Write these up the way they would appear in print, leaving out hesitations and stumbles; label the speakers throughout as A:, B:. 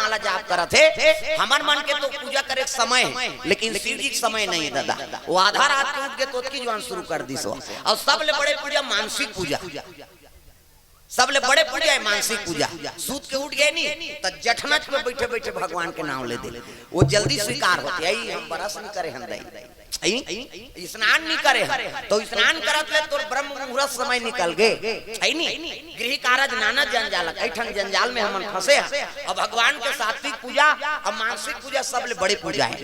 A: माला जाप करा थे। हमार मन के तो पूजा करे समय लेकिन शिव जी समय नहीं दादा। वो आधा रात को उठ के तोत की जवान शुरू कर दी सो। और सबले बड़े पूजा मानसिक पूजा, सबले बड़े पूजा है मानसिक पूजा। सूत के उठ गए नहीं तो जठनच में बैठे बैठे भगवान के नाम ले दे, वो जल्दी स्वीकार होते। आई हम बरस नहीं करे हम दई स्नान नहीं करे तो स्नान करत ले तो ब्रह्म मुहूर्त समय निकल गए। गृह कारज नाना जंजाल, ऐठन जंजाल में हम फंसे। और भगवान के सात्विक पूजा और मानसिक पूजा सबले बड़ी पूजा है।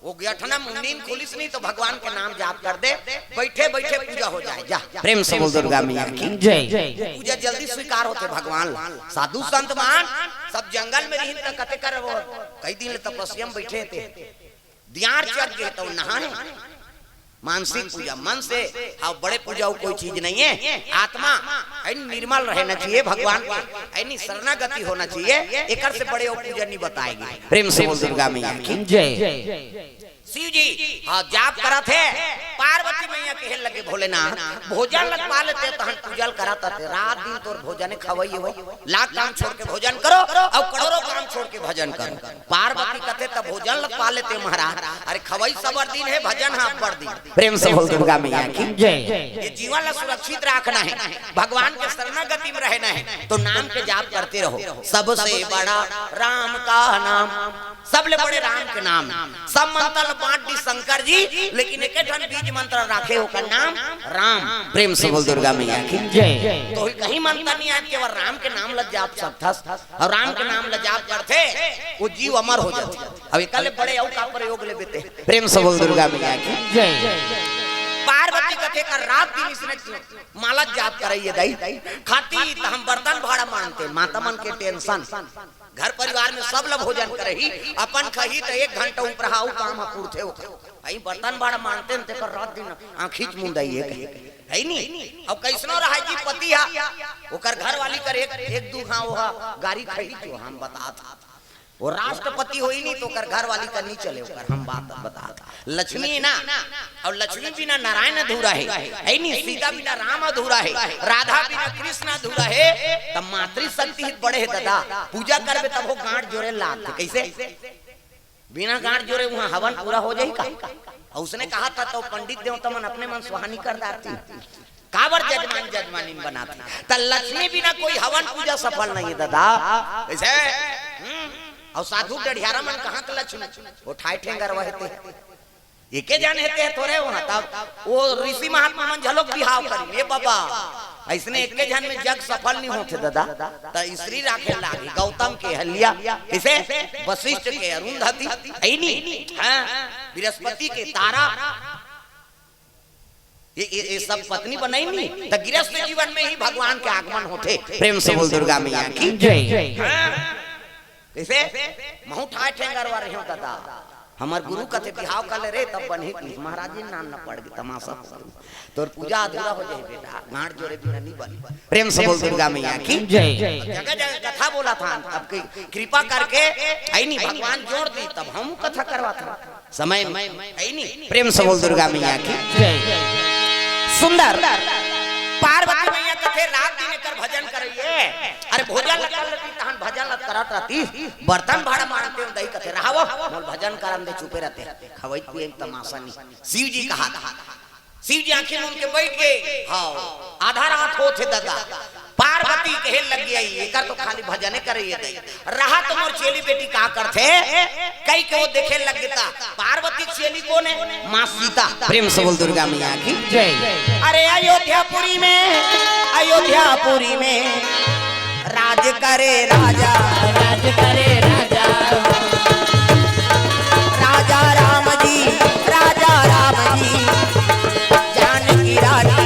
A: वो गठना नींद खुलिस नहीं तो भगवान के नाम जाप कर दे, बैठे बैठे पूजा हो जाए। जा प्रेम से बोल दुर्गा मैया की जय। पूजा जल्दी स्वीकार होते भगवान। साधु संत मान सब जंगल में रही तो कते कर वो कई दिन तपस्या में बैठे थे, दियार चढ़ गए तो नहाने। मानसिक पूजा मन से, हाँ बड़े पूजा कोई चीज नहीं है। आत्मा निर्मल रहना चाहिए, भगवान को शरणागति होना चाहिए। एक से बड़े पूजा नहीं बताएगी। प्रेम से बोल दुर्गा मैया की जय। शिव जी हाँ जाप करा थे, पार्वती मैया कहे लगे भोलेनाथ भोजन लग पा लेते तहन पूजल कराता थे। रात दिन तोर भोजन खवाइए हो, लाख काम छोड़ के भोजन करो और करोड़ों काम छोड़ के भजन करो। पार्वती कहते तब भोजन लग पा लेते महाराज। अरे खवाई सबर दिन है, भजन हाँ पर दिन। प्रेम से बोल दुर्गा मैया की जय। ये जीवन ला सुरक्षित रखना है, भगवान के शरणागति में रहना है तो नाम के जाप करते रहो। सबसे बड़ा राम का नाम, सबले बड़े राम के नाम। सब मंत्र बांट दी शंकर जी लेकिन एक ठन बीज मंत्र रखे होकर नाम राम। प्रेम से बोल दुर्गा मैया की जय। तो कहीं मंत्र नहीं आया, केवल राम के नाम ल जाप सकता और राम के नाम ल जाप करते वो जीव अमर हो जाते। अब एकले बड़े औ का प्रयोग ले बेते। प्रेम से बोल दुर्गा मैया की जय। पार्वती कथे का रात दिन इसने माला जाप कराइए दाई खाती तो हम बर्तन भाड़ा मानते। माता मन के टेंशन, घर परिवार में सब लोग भोजन करे ही अपन खही तो 1 घंटा ऊपर हाउ काम पूर्थे हो भाई बर्तन भाड़ा मानते हैं तेकर रात दिन आंखीच मुंदाई है नहीं। अब कैसनो रहा जी पति हा ओकर घर वाली कर एक दू हाँ वो गाड़ी खही जो हम बता था। वो राष्ट्रपति होई नहीं तो कर घर वाली का नहीं चले ओकर हम बात बता। लक्ष्मी ना और लक्ष्मी बिना नारायण अधूरा है नहीं। सीता बिना राम अधूरा है, राधा बिना कृष्ण अधूरा है। तब मातृशक्ति ही बड़े है दादा। पूजा करबे तब वो गांठ जोड़े लात कैसे बिना गांठ जोड़े वहाँ हवन पूरा हो जाए का। और उसने कहा था तो पंडित देवता मन अपने मन सुहानी कर दाती काबर जजमान जजमानी बनाते। तो लक्ष्मी बिना कोई हवन पूजा सफल नहीं है दादा। ऐसे और साधु डढ़ियारा मन कहाँ के लक्ष्मी वो ठाई ठेंगर वहते एके जाने हेते थोड़े वहां। तब वो ऋषि महात्मा मन झलोक बिहाव करी ए बाबा ऐसने एके जन में जग सफल नहीं होते दादा। त स्त्री राखे लागी गौतम के हलिया इसे वशिष्ठ के अरुंधति ऐनी हां बृहस्पति के तारा ये सब पत्नी बनाई नहीं। त गृहस्थ जीवन में ही भगवान के आगमन होते। प्रेम से बोल दुर्गा मैया की जय। कैसे महू ठाई ठेंगरवा रहे हो दादा। हमार गुरु कथे बिहाव कर ले रे तब बने महाराज जी नाम न पड़ गए तमाशा तोर पूजा अधूरा हो जाए बेटा गांठ जोड़े बिना नहीं बने। प्रेम से बोल दुर्गा मैया की जय। जगह जगह कथा बोला था अब कृपा करके आई नहीं भगवान जोड़ दी तब हम कथा करवा था समय में आई नहीं। प्रेम से बोल दुर्गा मैया की जय। सुंदर पार्वती मैया कथे रात दिन कर भजन करिए। अरे भोजन लगा लेती तहन भजन लग करत रहती बर्तन भाड़ा मारते दही कथे रहावो मोल भजन करन दे चुपे रहते खवई कोई तमाशा नहीं। शिव जी कहा था शिव जी आंखें मूंद के बैठ गए। हाँ आधा रात होते दादा। पार्वती कहे लग गई एकर तो खाली भजने करिए दई रहा तो मोर चेली बेटी का करथे कई के वो देखे लग गता। पार्वती चेली कौन है? मां सीता। प्रेम से बोल दुर्गा मैया की जय। अरे अयोध्यापुरी में राज करे राजा राजा राम जी जानकी रानी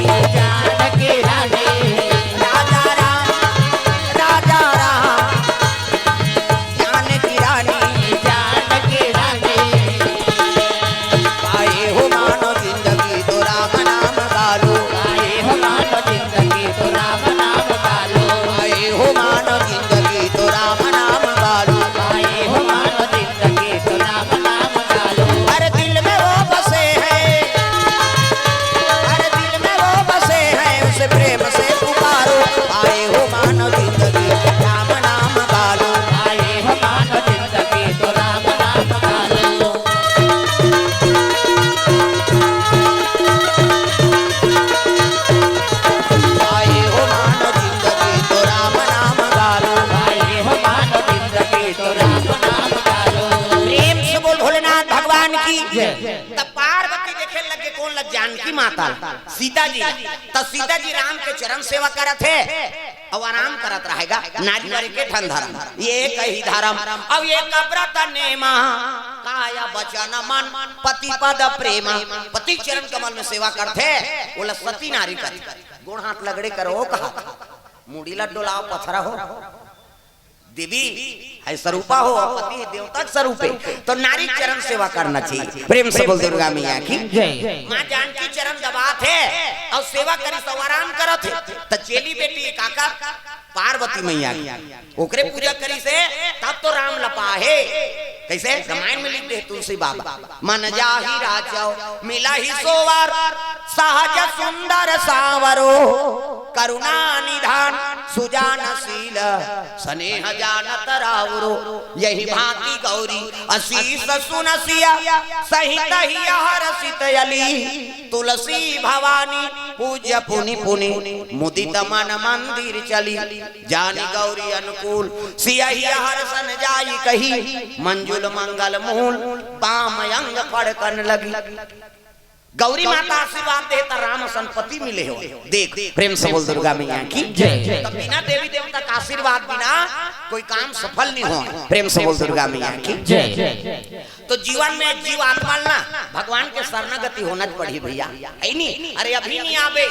A: जानकी माता सीता जी, तो सीता जी राम के चरण सेवा करत है और आराम करत रहेगा। नारी वारी के ठन धर्म ये कही धर्म। अब ये कब्रत नेमा काया बचन मन पति पद प्रेम, पति चरण कमल में सेवा करते बोला सती नारी कर गुण हाथ लगड़े करो कहा मुड़ी लड्डोलाओ पथरा हो देवी है स्वरूपा हो पति देवता स्वरूप है तो नारी चरण सेवा करना चाहिए। प्रेम से बोल दुर्गा मैया की माँ जानकी चरण दबात है और सेवा करी तो आराम करत है तो चेली बेटी काका पार्वती मैया ओकरे पूजा करी से तब तो राम लपा है। कैसे रामायण में लिखते हैं तुलसी बाबा मन जाहि राजो मिला ही सोवार सहज सुंदर सावरो करुणा निधान सुजानशील स्नेह जानत रावरो यही भांति गौरी असीस सुनसिया सहित ही हरसित यली तुलसी भवानी पूज्य पुनि पुनि मुदित मन मंदिर चली जानी गौरी अनुकूल सियहि हर्षन जाई कही मंजुल मंगल मूल पाम अंग पड़कन लगी। गौरी माता आशीर्वाद दे तो राम संपत्ति मिले हो। देख प्रेम से बोल दुर्गा मैया की जय। तो बिना देवी देवता का आशीर्वाद बिना कोई काम सफल नहीं हो। प्रेम से बोल दुर्गा मैया की जय। तो जीवन में जीव आत्मा ना भगवान के शरणागति होना पड़ी भैया है नहीं। अरे अभी नहीं आवे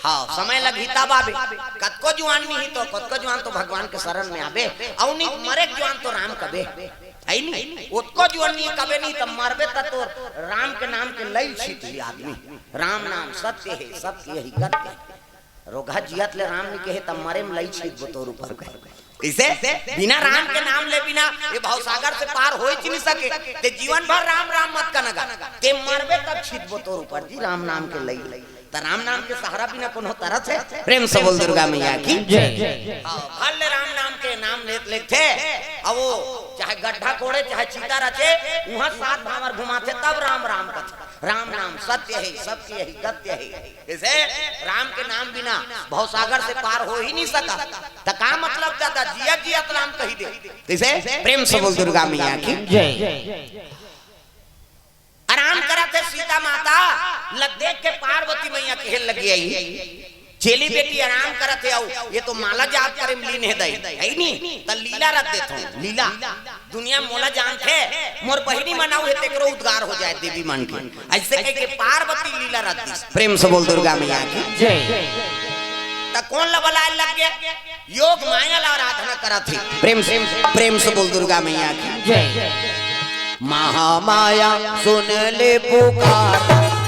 A: हाँ समय लगी तब आवे कतको जुआन नहीं तो कतको जुआन तो भगवान के शरण में आवे और नहीं मरे जुआन तो राम कबे है नहीं उसको जुआन नहीं कबे नहीं तब मरबे तो राम के नाम के लई छीट लिया आदमी। राम नाम सत्य है सत्य यही करते रोगा जियत ले राम नहीं कहे तब मरे में लई छीट बतौर ऊपर कैसे बिना राम के नाम ले बिना ये भवसागर से पार हो ही नहीं सके ते जीवन भर राम राम मत कनगा ते मरबे तब छीट बतौर ऊपर जी राम नाम के लई तो राम नाम के सहारा बिना कोनो तरह से। प्रेम से बोल दुर्गा मैया की जय। हर ले राम नाम के नाम लेते अब वो चाहे गड्ढा कोड़े चाहे चीता रचे वहां सात भावर घुमाते तब राम राम कथे। राम नाम सत्य है सत्य है सत्य है इसे राम के नाम बिना भवसागर से पार हो ही नहीं सका तो का मतलब दादा जिया जियत नाम कही दे इसे। प्रेम से बोल दुर्गा मैया की जय। आराम करते सीता माता लग देख के पार्वती मैया खेल लगी आई चेली बेटी आराम करते आओ ये तो माला जात करे लीन है दई है नहीं त लीला रख देते लीला दुनिया मोला जानते मोर बहिनी मनाऊ है तेकरो उद्गार हो जाए देवी मन के ऐसे कह के पार्वती लीला रख दी। प्रेम से बोल दुर्गा मैया की जय। त कौन लबला लग गया योग माया ला आराधना करत थी। प्रेम से बोल दुर्गा मैया की जय। महामाया सुन ले पुकार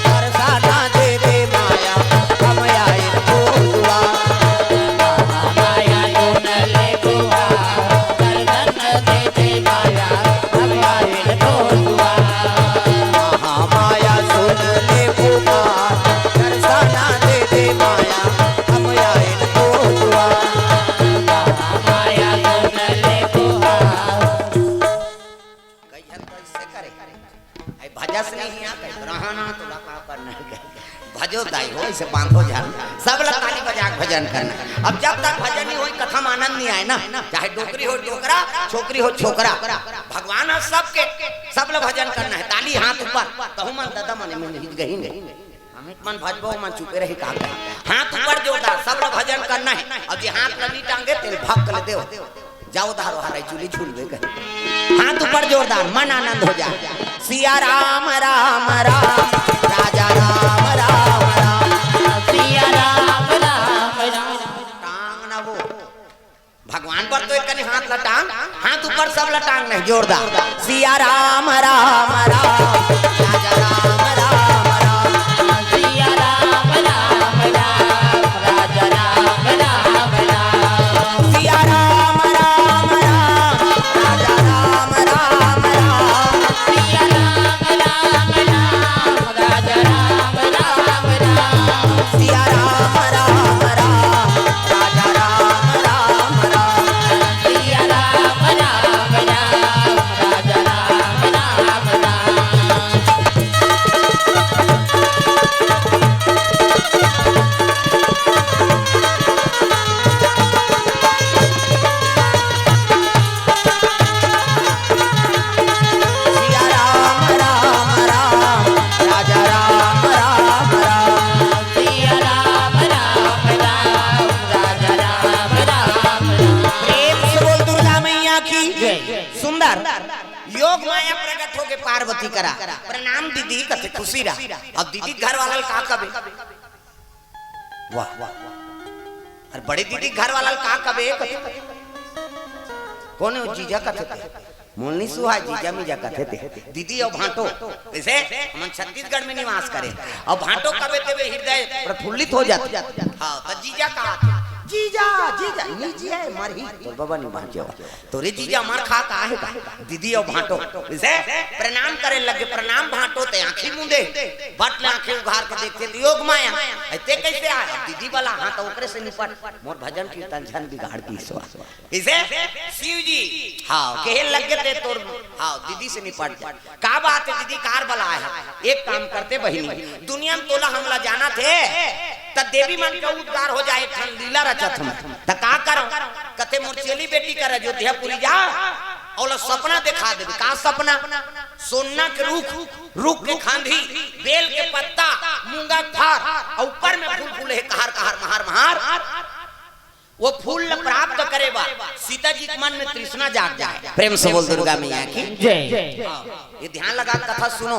A: बरसाना दे दे माया हम आए तो दुआ। महामाया सुन ले पुकार बरसाना दे दे माया हम आए तो दुआ। महामाया सुन ले पुकार बरसाना दे दे माया हम आए तो दुआ। महामाया सुन ले पुकार भजस नहीं आ रहना तो लगा करना भजो दाई हो इसे बांधो जान सब लोग ताली बजा के भजन करना। अब जब तक भजन नहीं हो कथा में आनंद नहीं आए ना चाहे डोकरी हो डोकरा छोकरी हो छोकरा भगवान है सबके सब लोग भजन करना है। ताली हाथ ऊपर कहूँ मन दादा मने में हित गही हमें मन भजबो मन चुपे रही का हाथ ऊपर जोरदार सब लोग भजन करना है। अब जे हाथ नहीं टांगे तेल भाग कर दे जाओ धारो हारे चूली झूलबे कर हाथ ऊपर जोरदार मन आनंद हो जाए। सिया राम राम राम राजा राम राम राम सिया राम राम राम टांग ना वो भगवान पर तो एक कनी हाथ लटांग हाथ ऊपर सब लटांग नहीं जोरदार। सिया राम राम राम राजा राम राम राम सिया राम राम राम राजा राम राम राम सिया राम राम राम राजा राम राम राम सिया राम राम राम राजा राम राम राम सिया राम राम राम राजा राम राम राम सिया राम राम राम राजा राम राम राम मैया की सुंदर योग माया प्रकट होके पार्वती करा प्रणाम दीदी कथे खुशी रहा। अब दीदी घर वाला का कबे वाह और बड़े दीदी घर वाला का कबे कौन है जीजा कथे मोलनी सुहा जीजा मीजा कथे थे दीदी और भांटो ऐसे हम छत्तीसगढ़ में निवास करें और भांटो कबे तेरे हृदय प्रफुल्लित हो जाते। हाँ तो जीजा कहा जीजा जीजा नीचे है मरही तो बाबा नहीं भांचो तोरे जीजा मार खा का है का दीदी और भांटो ऐसे प्रणाम करे लगे प्रणाम भांटो ते आंखें मुंदे बट ले आंखें उघार के देखते तो योग माया ऐसे कैसे आए दीदी वाला हां तो ओकरे से निपट मोर भजन कीर्तन झन बिगाड़ दी सो ऐसे शिव जी हां कहे लगे ते तोर हां दीदी से निपट जा का बात है दीदी कार वाला है एक काम करते बहिनी दुनिया में तोला हमला जाना थे त देवी मन का उद्धार हो जाए ठन लीला रचत हम त का करो कते मोर चेली बेटी कर अयोध्या पुरी जा और सपना दिखा दे का सपना सोना के रुख के खांधी बेल के पत्ता मूंगा खार और ऊपर में फूल फूले कहर कहर महार महार वो फूल प्राप्त करेगा सीता जी के मन में तृष्णा जाग जाए। प्रेम से बोल दुर्गा मैया की जय। ये ध्यान लगा कथा सुनो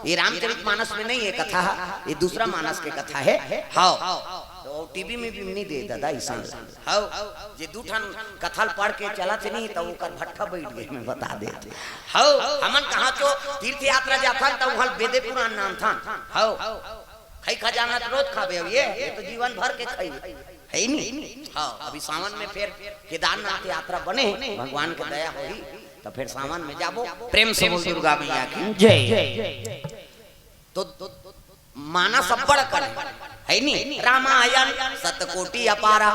A: ये रामचरितमानस में नहीं है कथा ये दूसरा मानस के कथा है। हाँ तो टीवी में भी नहीं दे दादा ईशान हाँ ये दूठन कथल पढ़ के चला थे नहीं तो वो भट्ठा बैठ गए मैं बता दे हाँ हमन कहा तो तीर्थ यात्रा जाता तब वहाँ बेदे पुराण नाम था हाँ खाई खजाना रोज खावे ये तो जीवन भर के खाई है नहीं। हाँ अभी सावन में फिर केदारनाथ यात्रा बने भगवान की दया होगी तो फिर सावन में जाबो। प्रेम से बोल दुर्गा मैया की जय। तो मानस अब्बड़ कर है नहीं रामायण सतकोटि अपारा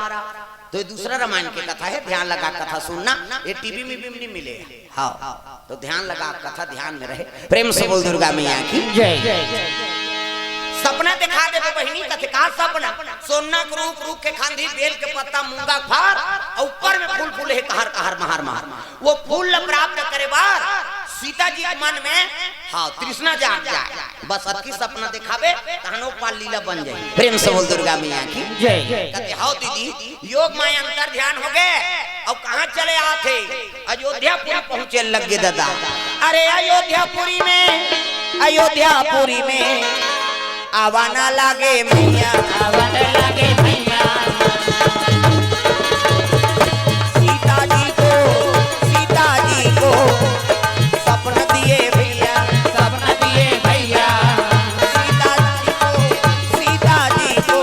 A: तो ये दूसरा रामायण की कथा है ध्यान लगा कथा सुनना ये टीवी में भी नहीं मिले। हाँ तो ध्यान लगा कथा ध्यान में रहे। प्रेम से बोल दुर्गा मैया की जय। सपना दिखा दे बहिनी कथे का सपना सोना के रूख के खांधी बेल के पत्ता मूंगा फार और ऊपर में फूल फूले कहर कहर महार महार वो फूल प्राप्त करे बार सीता जी के मन में हाँ तृष्णा जाग जाए बस अति सपना दिखावे कहानो पाल लीला बन जाए। प्रेम से बोल दुर्गा मैया की जय। कहते हां दीदी योग माया अंतर ध्यान हो गए और कहां चले आते अयोध्यापुरी पहुंचे लगे दादा। अरे अयोध्यापुरी में आवाना लागे मैया सीता जी को सपना दिए भैया सीता जी को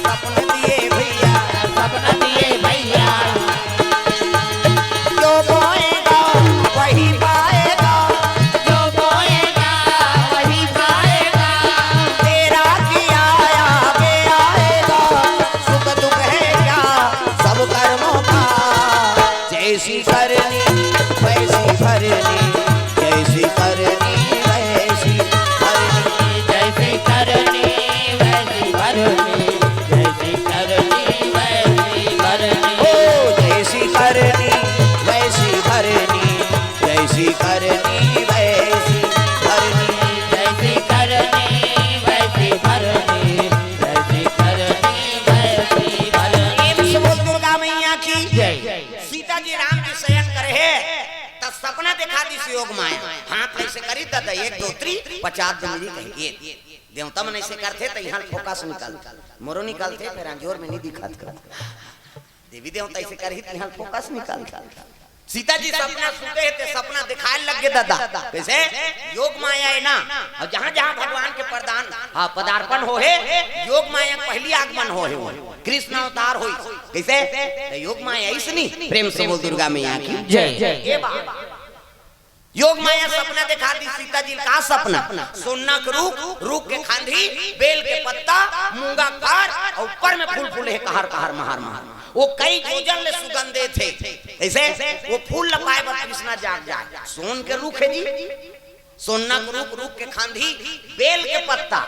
A: सपना दिए भैया जो बोएगा वही पाएगा जैसी करनी वैसी भरनी जैसी करनी वैसी भरनी जैसी करनी वैसी भरनी जैसी करनी वैसी भरनी ओ जैसी करनी वैसी भरनी जैसी करनी वैसी भरनी जैसी करनी वैसी भरनी जैसी करनी वैसी भरनी। बोल दुर्गा मैया की जय। सीता जी राम जी शयन करे तब सपना दिखा दी योग माया हाथ ऐसे करी तब 1 2 3 50 दिन कही देवता मन ऐसे करते तो यहाँ फोकस निकाल मोरो निकालते फिर जोर में नहीं दिखाते देवी देवता ऐसे करी तो यहाँ फोकस निकाल सीता जी सपना सुते थे सपना दिखाने लगे दादा कैसे योग माया है ना और जहाँ जहाँ भगवान के प्रदान हाँ पदार्पण हो है योग माया पहली आगमन हो कृष्ण अवतार हो कैसे योग माया इसनी। प्रेम से बोल दुर्गा मैया की जय। योग माया सपना दिखा दी सीता जी का सपना सोना के रूख के खांधी बेल के पत्ता मूंगा कार और ऊपर में फूल फूले कहर कहर महार महार वो कई योजन ले सुगंधे थे ऐसे वो फूल लगाए पर कृष्णा जाग जाए सोन के रूख है जी सोना के रूख के खांधी बेल के पत्ता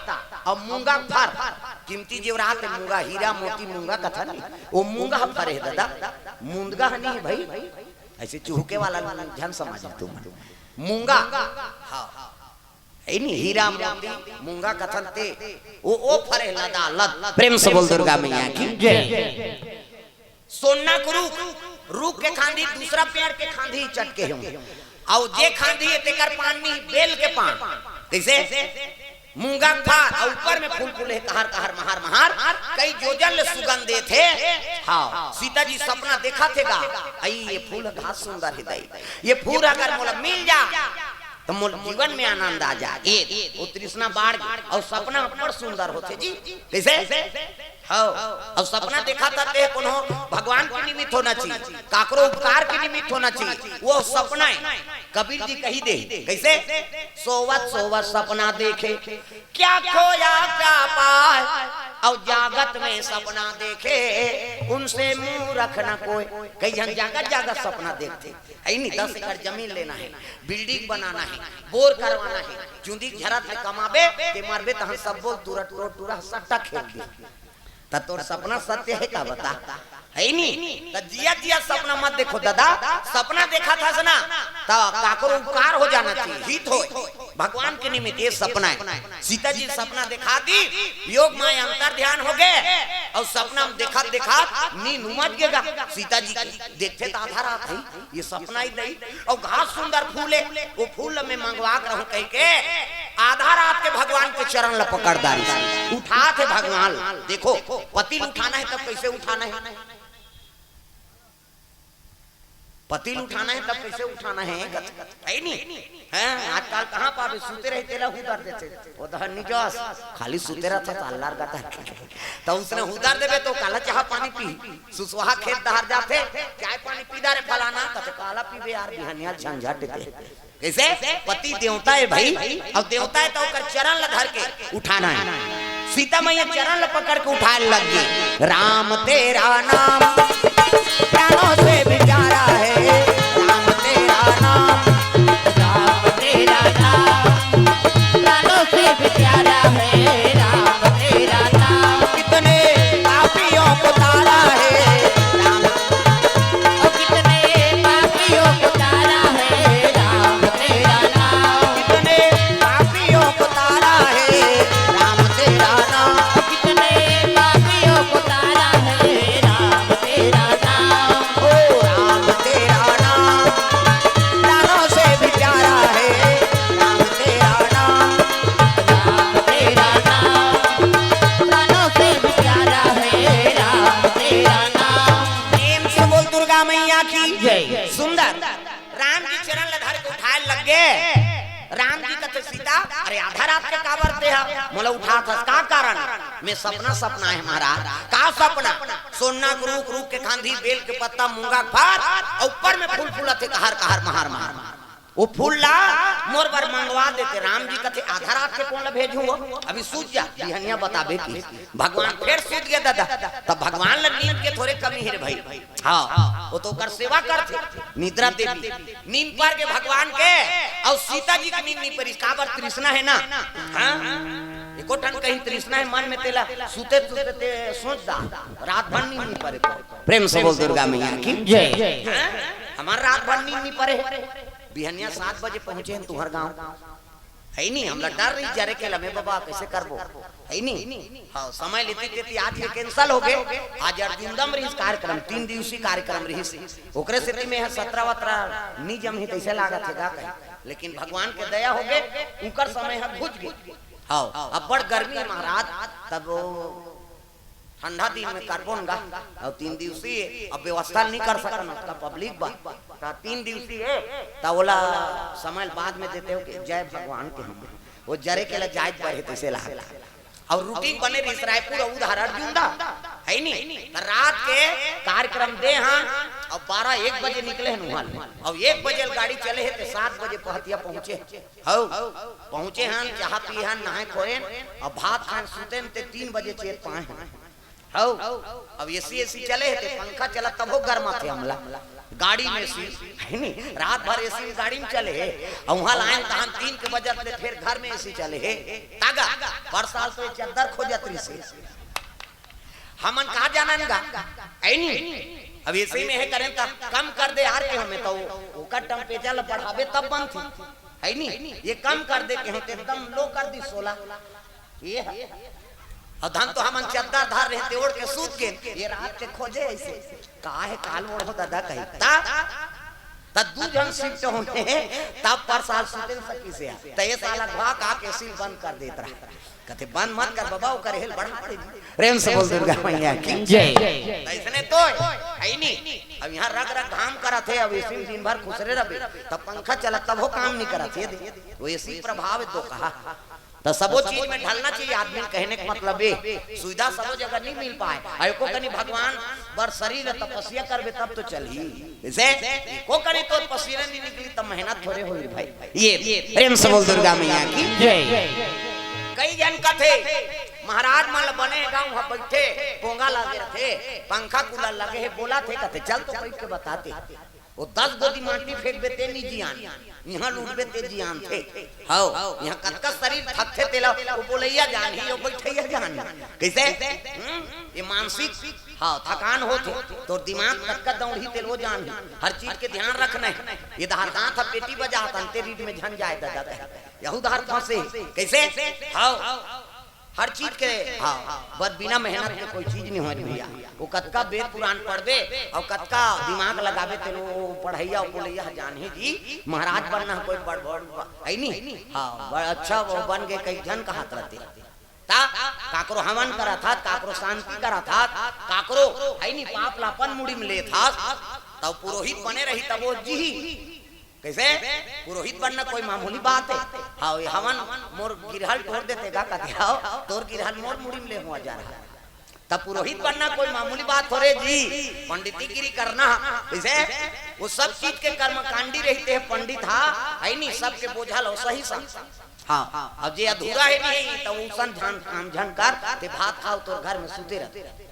A: और मूंगा फर कीमती जेवरात मूंगा हीरा मोती मूंगा कथा नहीं वो मूंगा फर है दादा मूंगा नहीं है भाई ऐसे चूहके वाला जन समझ तुम मूंगा हाँ है नहीं हीरा मोती मूंगा कथन ते वो फर है लदा लद। प्रेम से बोल दुर्गा मैया की जय। सोना के रूख के खांधी दूसरा पेड़ के खांधी चटके होंगे और जे खांधी तेकर पानी बेल के पान कैसे मूंगा फार और ऊपर में फूल फूल है कहर कहर महार महार कई जोजल सुगंधे थे। हाँ सीता जी सपना देखा थेगा आई ये फूल घास सुंदर है दई ये फूल अगर मोला मिल जा तो मोल जीवन में आनंद आ जा ये वो तृष्णा बाढ़ और सपना बड़ सुंदर होते जी कैसे हाँ और सपना देखा था ते कोनो भगवान के निमित्त होना चाहिए काकरो उपकार के निमित्त होना चाहिए वो सपना है। कबीर जी कही दे कैसे सोवत सोवत सपना देखे क्या खोया क्या पाए और जागत में सपना देखे उनसे मुंह रखना कोई कई जन जागत जागत सपना देखते है नहीं 10 एकड़ जमीन लेना है बिल्डिंग बनाना है बोर करवाना है चुंदी झरत में कमाबे ते मारबे तहन सब बोल तुरंत टूरा सट्टा खेल दे तोर सपना सत्य है का बता है नहीं तो जिया जिया सपना मत देखो दादा सपना देखा था सना तो काकरो उपकार हो जाना चाहिए हित हो भगवान के निमित्त ये सपना है। सीता जी सपना दिखा दी योग माय अंतर ध्यान हो गए और सपना देखा देखा नींद उमड़ गएगा सीता जी देखते तो आधा रात है ये सपना ही नहीं और घास सुंदर फूले वो फूल में मंगवा कर रहूं कह के आधा रात के भगवान के चरण ल पकड़दारी उठा थे भगवान देखो पतिल उठाना है तब कैसे उठाना है पतिल उठाना है तब कैसे उठाना है नहीं हैं आजकल कहां पावे सुते रहे तेरा हुदार देते वो तो निजस खाली सुते रहता था अल्लाह का तो उसने हुदार देबे तो काला चाह पानी पी सुसवाहा खेत दहर जाते चाय पानी पीदा रे फलाना तो काला पीबे यार बिहानिया झंझट देते कैसे पति देवता है भाई और देवता है तो ओकर चरण ल धर के उठाना है। सीता मैया चरण ल पकड़ के उठाए लग गई राम तेरा नाम प्राणों से बिचारा है राम तेरा नाम प्राणों से बिचारा है राम तेरा नाम कितने पापियों को तारा है राम कितने पापियों को तारा है राम तेरा नाम कितने पापियों को तारा है राम तेरा नाम कितने पापियों को तारा है राम तेरा नाम ओ राम तेरा नाम प्राणों से बिचारा है राम तेरा नाम प्राणों से बिचारा है राम तेरा नाम। प्रेम से बोल दुर्गा मैया की जय। सुंदर राम जी चरण ल धर के उठाए लग गए राम जी कहते सीता अरे आधा रात के का बरते है मोला उठा था का कारण मैं सपना है हमारा का सपना सोना रूख रूख के खांधी बेल के पत्ता मूंगा फार और ऊपर में फूल फूला थे कहर कहर महार महार वो फूल ला मोर बर मंगवा देते राम जी कहते आधा रात के कौन ला भेजूं अभी सूझ जा बिहनिया बताबे की भगवान फिर सूझ गए दादा तब भगवान ला नींद के थोड़े कमी है रे भाई हाँ वो तो कर सेवा करते निद्रा देवी नींद पर के भगवान के और सीता जी की नींद नहीं परी काबर तृष्णा है ना हाँ एको टन कहीं तृष्णा है मन में तेला सुते सुते ते सोच दा रात भर नींद नहीं परे प्रेम से बोल दुर्गा मैया की जय। हमार रात भर नींद नहीं परे बिहनिया 7 बजे पहुंचे हैं तुहर गांव है नहीं हम डर रही जरे के लमे बाबा कैसे करबो है नहीं हां समय लेती लेती आज के कैंसिल हो गए आज अर्जुनदम रही कार्यक्रम 3 दिवसीय कार्यक्रम रही ओकरे से में 17 निजम ही कैसे लागत है का लेकिन भगवान के दया हो गए उनकर समय है बुझ गए हां अब बड़ गर्मी है महाराज तब ठंडा दिन में कार्बन गा और 3 दिवसीय अब व्यवस्था नहीं कर सकन उसका पब्लिक बा 3 दिवसीय ता बोला समय बाद में देते हो कि जय भगवान के हम वो जरे के लिए जायज बढ़े तैसे ला और रूटीन बने रही रायपुर उधर अर्जुन दा है नहीं रात के कार्यक्रम दे हां और 12-1 बजे निकले हैं वहां और 1 बजे गाड़ी चले है तो 7 बजे पहतिया पहुंचे हो पहुंचे हैं चाह पी हैं नहाए खोए और भात खान सुते ते 3 बजे चेत पाए हैं हो अब एसी चले थे पंखा चला तब वो गर्मा थे हमला गाड़ी में सी है नहीं रात भर एसी गाड़ी में चले और वहां लाइन तहन 3 के बजे से फिर घर में एसी चले है तागा पर साल तो चद्दर खोजत रही से हमन कहा जानन गा है नहीं अब एसी में है करें त कम कर दे यार के हमें तो ओकर टेंपरेचर बढ़ावे तब बंद थी है नहीं ये कम कर दे के हम एकदम लो कर दी 16 ये और धन तो हम चद्दर धार रहते ओढ़ के सूत के ये रात के खोजे ऐसे कहा है काल मोड़ हो दादा कही तब दू जन शिफ्ट होने तब पर साल सूते सकी से तो ये साला घा का के सील बंद कर देता रहा कहते बंद मत कर बाबा कर हेल बढ़ा पड़े प्रेम से बोल दुर्गा मैया की जय। ऐसने तो है नहीं अब यहाँ रग रग घाम करा थे अब इसी दिन भर खुसरे रहे तब पंखा चला तब वो काम नहीं करा थे वो इसी प्रभाव तो कहा तो सबो चीज में ढलना चाहिए आदमी कहने का मतलब है सुविधा सबो जगह नहीं मिल पाए आयो कनी भगवान बर शरीर तपस्या करबे तब तो चली जैसे को कनी तो पसीना नहीं निकली तब मेहनत थोड़े होई भाई ये प्रेम से बोल दुर्गा मैया की जय। कई जन का थे महाराज मान बने गांव बैठे पोंगा लगे थे पंखा कूलर लगे है बोला थे कहते चल तो बैठ के बताते वो 10 गोदी माटी फेंक देते नहीं जियान यहाँ लूट देते जियान थे हाउ यहाँ कतका शरीर थकते तेला वो बोलैया जान ही वो बैठैया जान कैसे ये मानसिक हाँ थकान होते तो दिमाग कतका दौड़ी तेल वो जान हर चीज के ध्यान रखना है ये धार कहाँ था पेटी बजा तंते रीड में झन जाए दादा यहू धार फंसे कैसे हाउ हर चीज के हाँ बस बिना मेहनत के कोई चीज नहीं हो भैया वो कतका वेद पुराण पढ़बे और कतका दिमाग लगाबे तेनो पढ़ैया बोलैया जान ही जी महाराज बनना कोई बड़ है नहीं हाँ बड़ा अच्छा वो बन गए कई जन का हाथ रहते ता काकरो हवन करा था काकरो शांति करा था काकरो है नहीं पाप लापन मुड़ी में ले था तब पुरोहित बने रही तब वो जी कैसे पुरोहित बनना कोई मामूली बात है हाँ हवन मोर गिरहल तोड़ देते का कहते आओ तोर गिरहल मोर मुड़ी में ले हुआ जा रहा तब पुरोहित बनना कोई मामूली बात हो रे जी पंडिती गिरी करना कैसे वो सब चीज के कर्मकांडी रहते हैं पंडित हाँ है नहीं सबके बोझल हो सही सब हाँ अब जे अधूरा है नहीं तो उसन झन कर ते भात खाओ तो घर में सूते रहते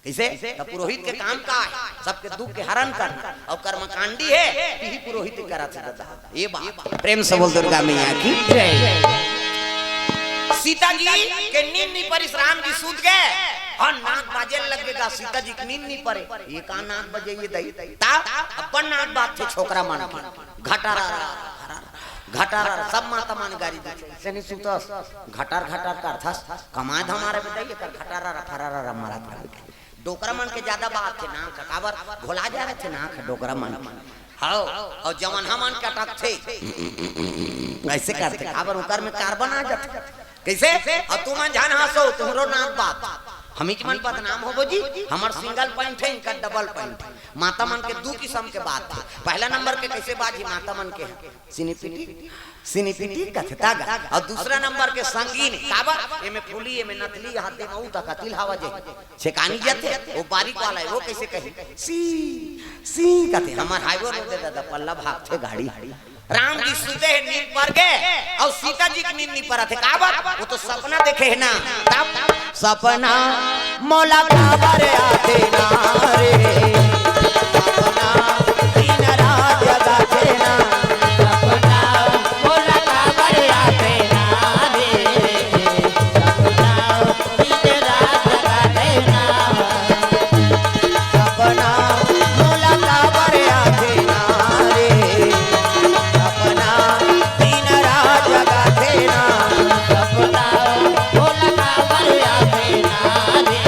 A: कैसे तो पुरोहित के काम का है सबके दुख के हरण करना और कर्मकांडी है यही पुरोहित करा था ये बात प्रेम से बोल दुर्गा मैया की जय। सीता जी के नींद नहीं पड़ी राम जी सूत गए और नाक बाजे लगेगा सीता जी की नींद नहीं पड़े ये का नाक बजे ये दई ता अपन नाक बात थे छोकरा मान के घटारा सब माता मान गाड़ी से नहीं सुतस घटार का था कमाए हमारे बताइए कर घटारा मारा डोकरा मन के ज्यादा बात थे नाक काबर घोला जा रहे थे नाक डोकरा मन हां और जवन हमन के अटक थे ऐसे करते काबर उकर में कार्बन आ जाते कैसे और तुम जान हंसो तुमरो नाक बात हमी के मन बदनाम होबो जी हमर सिंगल पॉइंट है इनका डबल पॉइंट माता मन के दो किस्म के बात है पहला नंबर के कैसे बाजी माता मन के सिनीपिटी कथतागा और दूसरा नंबर के संगीन काबर एमे फूली एमे नथली हाथे में उता कतिल हवा जे छेकानी जाते वो बारीक वाला है वो कैसे कहे सी कहते हमर हाईवे रोड दे दादा पल्ला भाग थे गाड़ी राम जी सुते हैं नींद पर गए और सीता जी की नींद नहीं पड़ा थे काबर वो तो सपना देखे है ना तब सपना मौला काबर आते ना रे सपना दिन रात जगाते ना सपना मौला काबर आते ना रे सपना दिन रात जगाते ना सपना मौला काबर आते ना रे सपना दिन रात जगाते ना सपना मौला काबर आते ना रे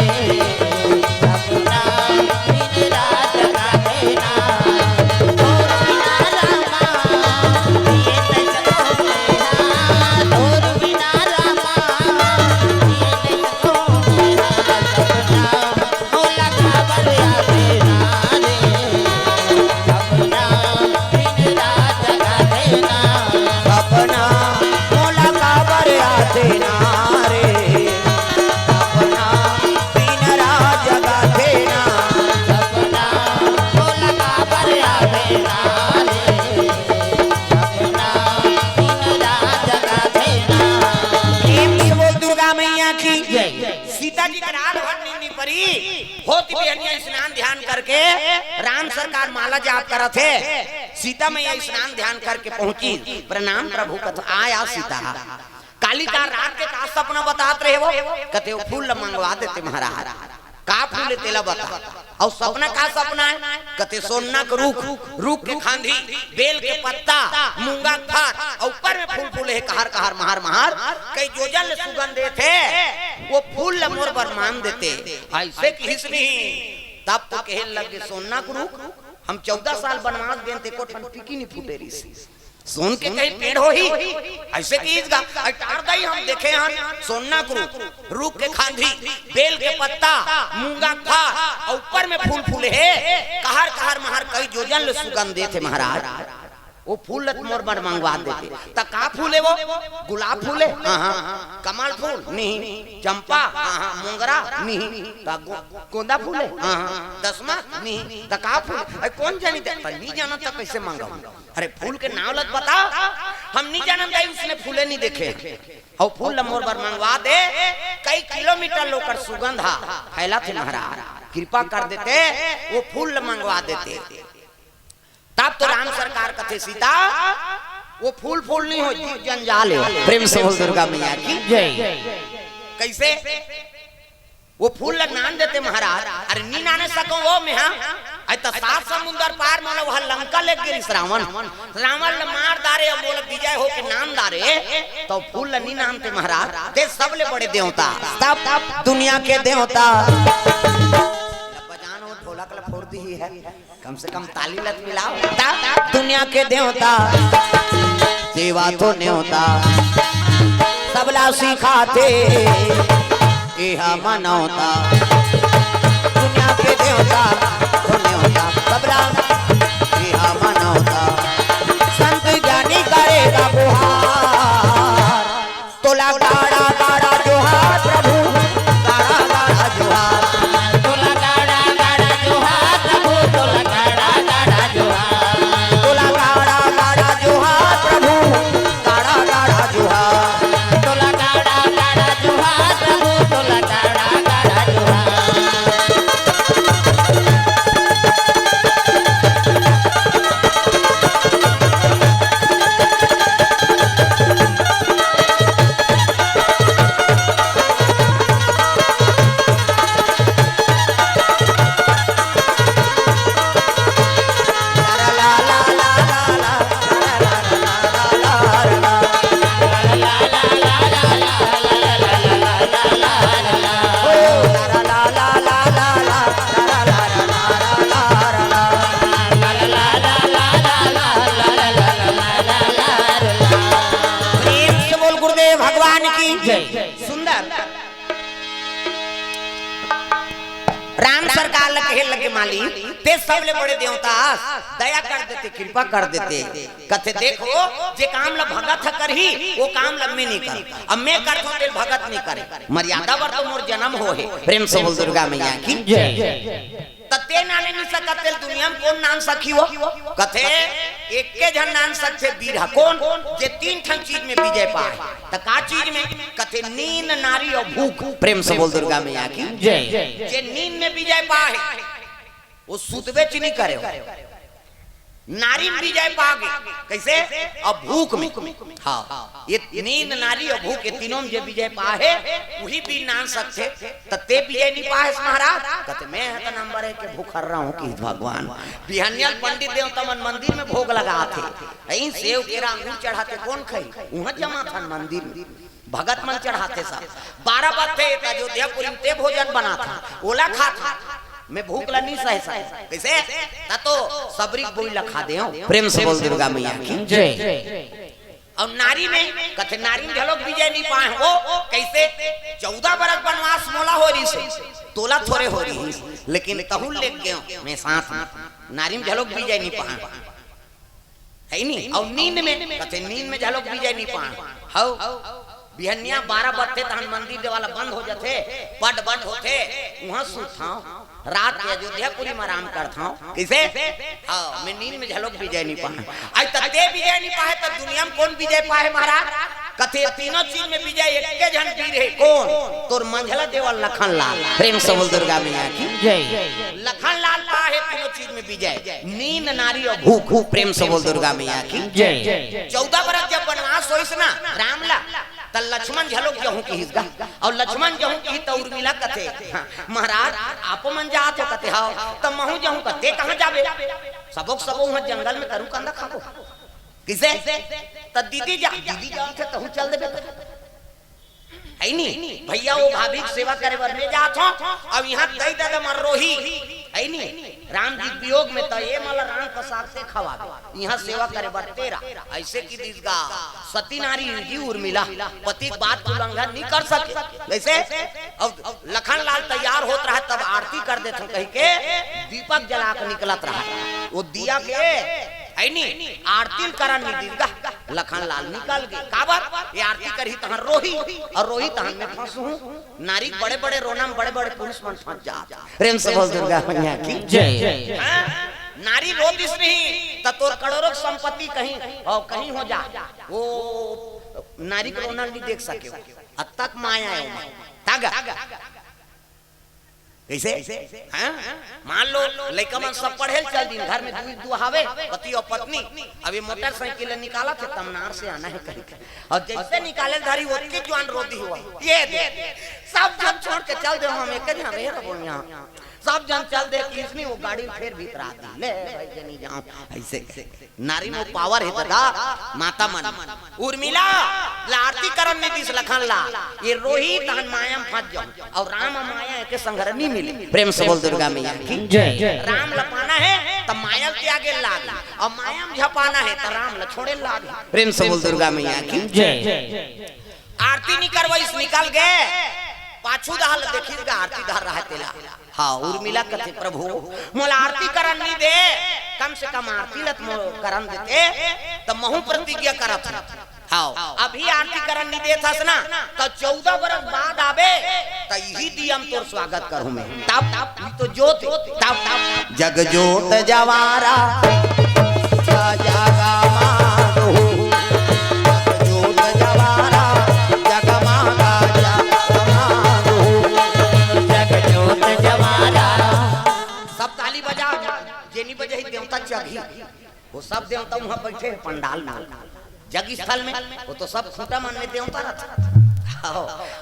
A: सपना दिन रात जगाते ना तोर बिना रामा ये तजको मेरा तोर बिना रामा ये तजको मेरा सपना मौला काबर आते ना रे सपना दिन रात जगाते ना सपना मौला काबर आते ना रे सपना दिन रात जगाते ना सपना मौला काबर आते ना रे सपना दिन रात जगाते ना प्रेम से बोल दुर्गा मैया की जय। सीता जी का रात भर नींद नहीं पड़ी होती बिहनिया स्नान ध्यान करके राम सरकार माला जाप करा थे सीता मैया स्नान ध्यान करके पहुंची प्रणाम प्रभु कथ आया सीता काली का रात के का सपना बताते रहे वो कहते वो फूल मंगवा देते महाराज का फूले तेला बता। और सपना का सपना है कते सोना के रूख, रूख के खांधी, बेल के पत्ता, मूंगा फार और ऊपर में फूल फूले है कहर कहर महार महार कई जोजल सुगंध देते वो फूल मोर बरमान देते ऐसे किसनी तब तो कहे लगे सोना के रूख हम 14 साल बनवास गए थे को टिकी नहीं फूटे रही सोन के कहीं पेड़ हो ही ऐसे की इसका अटारदाई हम देखे हैं सोना को रूख के खांधी, बेल के पत्ता, मूंगा खा और ऊपर में फूल फूले है कहर कहर महार कई जोजन सुगंध देते महाराज वो फूल मोर पर मंगवा देते त का फूले वो गुलाब फूले हां कमल फूल नहीं, चंपा हां मोंगरा नहीं, त गोंदा फूले हां दसमा नहीं, त का फूल कौन जानी नहीं जाना त कैसे मांगा। अरे फूल के नाम लत बता हम नहीं जानते भाई उसने फूले नहीं देखे और फूल मोर पर मंगवा दे कई किलोमीटर लोकर सुगंध फैला थे महाराज कृपा कर देते वो फूल मंगवा देते। तब तो राम सरकार कथे सीता वो फूल फूल नहीं हो जंजाल है प्रेम से बोल दुर्गा मैया की जय। कैसे वो फूल नान देते महाराज अरे नी नाने सको वो में हां तो 7 समुंदर पार मानो वह लंका ले गिरी रावण रावण मार दारे और बोल विजय हो के नाम दारे तो फूल नी नाम ते महाराज ते सब ले बड़े देवता तब दुनिया के देवता बजानो ढोलक ला फोड़ दी है कम से कम ताली लत मिलाओ दुनिया के देवता सेवा तो न्योता सबला सिखाते इहा मनौता दुनिया के देवता तो न्योता सबला इहा मनौता संत ज्ञानी करेगा बुहार तोला गाड़ा गाड़ा जोहार प्रभु गाड़ा गाड़ा जोहार तोला गाड़ा गाड़ा जोहार प्रभु तोला गाड़ा गाड़ा जोहार तोला गाड़ा गाड़ा जोहार प्रभु गाड़ा गाड़ा जोहार तोला गाड़ा गाड़ा जोहार प्रभु तोला गाड़ा गाड़ा जोहार। सुंदर राम सरकार लगे माली ते सबले बड़े देवता दया कर देते कृपा कर देते कथे देखो जे काम ला भगत कर ही वो काम ला मैं नहीं कर अब मैं करथो ते भगत नहीं करे मर्यादा वर तो मोर जन्म हो है प्रेम से बोल दुर्गा मैया की जय। तते नाने नहीं सकते दुनिया में कौन नाम सखी हो कथे एक के जन नाम सकते वीर कौन जे 3 ठन चीज में विजय पाए त का चीज में कथे नींद नारी और भूख प्रेम से बोल दुर्गा मैया की जय। जे नींद में विजय पाए वो सुतवे च नहीं करे नारी में विजय पागे कैसे अब भूख में हाँ ये नींद नारी और भूख ये तीनों में जो विजय पाए वही भी नाम सकते तते विजय नहीं पाए महाराज कहते मैं है का नंबर है कि भूख रहा हूँ कि भगवान बिहानियल पंडित देवता मन मंदिर में भोग लगा थे यही सेव केरा अंगूर चढ़ाते कौन खाई वहां जमा था मंदिर में भगत मन चढ़ाते सब 12 बजे अयोध्यापुरी में ते भोजन बना था ओला खा था मैं भूख ला नहीं सह कैसे ता तो सबरी बोई लखा दे प्रेम से बोल दुर्गा मैया की जय। और नारी में कथे नारी में झलक विजय नहीं पाए वो कैसे 14 बरस वनवास मोला हो रही से तोला थोड़े हो रही लेकिन तहुल ले गए मैं साथ नारी में झलक विजय नहीं पाए है नहीं। और नींद में कथे नींद में झलक विजय नहीं पाए हाउ बिहनिया 12 बजे तहन मंदिर दे वाला बंद हो जाते पट बंद होते वहां सुता रात के अयोध्यापुरी में आराम करता हूं कैसे हां मैं नींद में झलक विजय नहीं पाए आज तक ते विजय नहीं पाए तो दुनिया में कौन विजय पाए महाराज कथे तीनों चीज में विजय एक के जन वीर है कौन तोर मंझला देवल लखन लाल प्रेम से बोल दुर्गा मैया की जय। लखन लाल पाए तीनों चीज में विजय नींद नारी और भूख प्रेम से बोल दुर्गा मैया की जय। 14 बरस जब वनवास होइस ना रामला त लक्ष्मण झलक जहू की हिस्गा और लक्ष्मण जहू की त उर्मिला कथे महाराज आप मन जात हो कथे हां त महू जहू कथे कहां जाबे सबोक सबो वहां जंगल में करू कंदा खाबो किसे त दीदी जा थे तहू चल देबे है नी भैया वो भाभी की सेवा करे बर में जात हो अब यहां दई दादा मर रोही है नी राम जी वियोग में तो ये माला राम का साग से खवाबे यहां सेवा करे बर तेरा ऐसे की दिसगा सती नारी जी उर्मिला पति की बात उल्लंघन नहीं कर सके वैसे अब लखन लाल तैयार होत रहा तब आरती कर देते कह के दीपक जला के निकलत रहा वो दिया के है नी आरती करन नहीं दिलगा लखन लाल निकल गए काबर ये आरती करही तहन रोही और रोही तहन में फंसू नारी बड़े बड़े रोना में बड़े बड़े पुरुष मन फंस जा प्रेम से बोल दुर्गा मैया की जय नारी रोदिस नहीं त तोर करोड़ों संपत्ति कहीं और कहीं हो जा वो नारी को रोना नहीं देख सके अब तक माया है तागा कैसे हाँ? मान लो लड़का मन सब पढ़े चल दिन घर में दुहावे पति और पत्नी अभी मोटरसाइकिल निकाला थे तमनार से आना है कहीं और जैसे निकाले धारी उतनी जवान रोती हुआ ये दे सब जन छोड़ के चल दे हम एक जन रहे बोल यहां सब जन चल दे किसने वो गाड़ी फिर भीतर आ दी ले भाई जनी जाओ ऐसे नारी में पावर है दादा माता मन उर्मिला आरती करन में दिस लखन ला ये रोही तहन माया में फंस जाओ और राम और माया के संघर्ष नहीं मिले प्रेम से बोल दुर्गा मैया की जय राम लपाना है तब माया के आगे लाग और माया में झपाना है तो राम ल छोड़े लाग प्रेम से बोल दुर्गा मैया की जय आरती नहीं करवाइस निकल गए पाछू दहल देखिएगा आरती धर रहा तेला हाँ उर्मिला कथे प्रभु मोला आरती करन नहीं दे कम से कम आरती लत करन देते तो महू प्रतिज्ञा करत हाँ अभी आरती करन नहीं दे थस ना तो 14 बरस बाद आबे तो यही दी हम तोर स्वागत करूं मैं तब तो ज्योत तब जग ज्योत जवारा जागा माधो ज्योत जवारा जगमागा ताली बजा जेनी बजे ही देवता जगी वो सब देवता वहां बैठे हैं पंडाल में जग स्थल में वो तो सब खूंटा मन में देवता रहता